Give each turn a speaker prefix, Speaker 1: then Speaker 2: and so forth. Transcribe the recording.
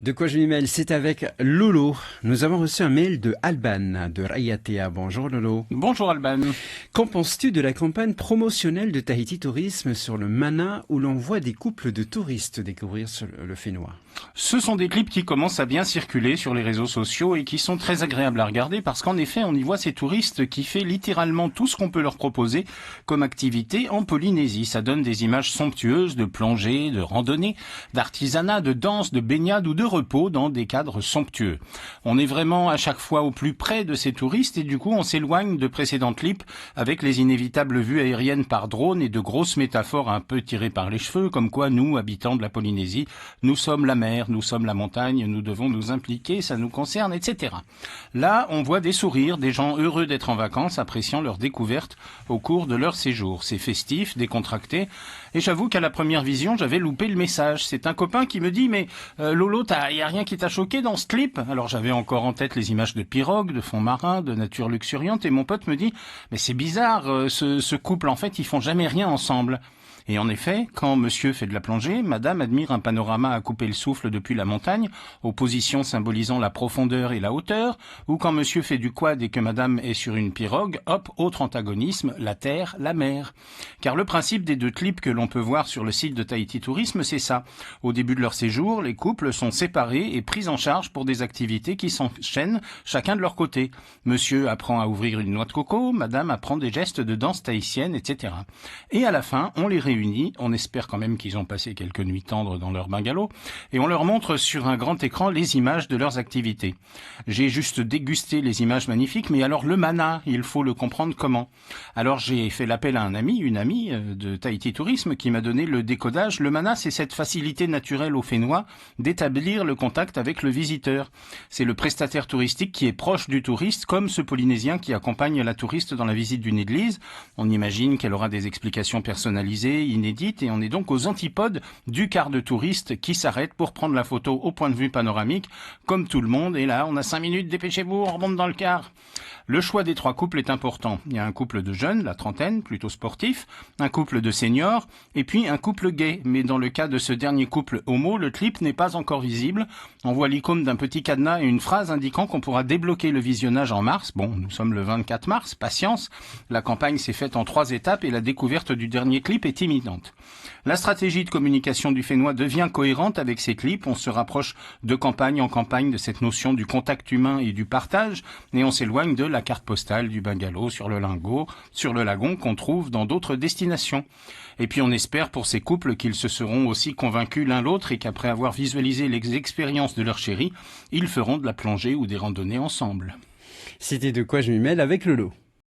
Speaker 1: De quoi je m'y mêle, c'est avec Lolo. Nous avons reçu un mail de Alban de Rayatea. Bonjour Lolo.
Speaker 2: Bonjour Alban.
Speaker 1: Qu'en penses-tu de la campagne promotionnelle de Tahiti Tourisme sur le Mana où l'on voit des couples de touristes découvrir le Fénois?
Speaker 2: Ce sont des clips qui commencent à bien circuler sur les réseaux sociaux et qui sont très agréables à regarder parce qu'en effet, on y voit ces touristes qui font littéralement tout ce qu'on peut leur proposer comme activité en Polynésie. Ça donne des images somptueuses de plongée, de randonnée, d'artisanat, de danse, de baignade ou de repos dans des cadres somptueux. On est vraiment à chaque fois au plus près de ces touristes et du coup, on s'éloigne de précédents clips avec les inévitables vues aériennes par drone et de grosses métaphores un peu tirées par les cheveux comme quoi nous, habitants de la Polynésie, nous sommes la mer, nous sommes la montagne, nous devons nous impliquer, ça nous concerne, etc. Là, on voit des sourires, des gens heureux d'être en vacances, appréciant leur découverte au cours de leur séjour. C'est festif, décontracté, et j'avoue qu'à la première vision, j'avais loupé le message. C'est un copain qui me dit « Mais Lolo, y a rien qui t'a choqué dans ce clip ?» Alors j'avais encore en tête les images de pirogues, de fonds marins, de nature luxuriante, et mon pote me dit « Mais c'est bizarre, ce couple, en fait, ils font jamais rien ensemble. » Et en effet, quand monsieur fait de la plongée, madame admire un panorama à couper le souffle depuis la montagne, aux positions symbolisant la profondeur et la hauteur, ou quand monsieur fait du quad et que madame est sur une pirogue, hop, autre antagonisme, la terre, la mer. Car le principe des deux clips que l'on peut voir sur le site de Tahiti Tourisme, c'est ça. Au début de leur séjour, les couples sont séparés et pris en charge pour des activités qui s'enchaînent chacun de leur côté. Monsieur apprend à ouvrir une noix de coco, madame apprend des gestes de danse tahitienne, etc. Et à la fin, on les réunit. On espère quand même qu'ils ont passé quelques nuits tendres dans leur bungalow et on leur montre sur un grand écran les images de leurs activités. J'ai juste dégusté les images magnifiques, mais alors le mana, il faut le comprendre comment. Alors j'ai fait l'appel à une amie de Tahiti Tourisme qui m'a donné le décodage. Le mana, c'est cette facilité naturelle au Fénois d'établir le contact avec le visiteur. C'est le prestataire touristique qui est proche du touriste, comme ce Polynésien qui accompagne la touriste dans la visite d'une église. On imagine qu'elle aura des explications personnalisées, inédite, et on est donc aux antipodes du quart de touriste qui s'arrête pour prendre la photo au point de vue panoramique, comme tout le monde, et là, on a 5 minutes, dépêchez-vous, on remonte dans le car. Le choix des trois couples est important. Il y a un couple de jeunes, la trentaine, plutôt sportif, un couple de seniors, et puis un couple gay. Mais dans le cas de ce dernier couple homo, le clip n'est pas encore visible. On voit l'icône d'un petit cadenas et une phrase indiquant qu'on pourra débloquer le visionnage en mars. Bon, nous sommes le 24 mars, patience. La campagne s'est faite en 3 étapes et la découverte du dernier clip est imminente. La stratégie de communication du Fénois devient cohérente avec ces clips. On se rapproche de campagne en campagne de cette notion du contact humain et du partage, et on s'éloigne de la carte postale du bungalow sur le lagon qu'on trouve dans d'autres destinations. Et puis on espère pour ces couples qu'ils se seront aussi convaincus l'un l'autre et qu'après avoir visualisé les expériences de leur chéri, ils feront de la plongée ou des randonnées ensemble.
Speaker 1: C'était De quoi je m'y mêle avec Lolo.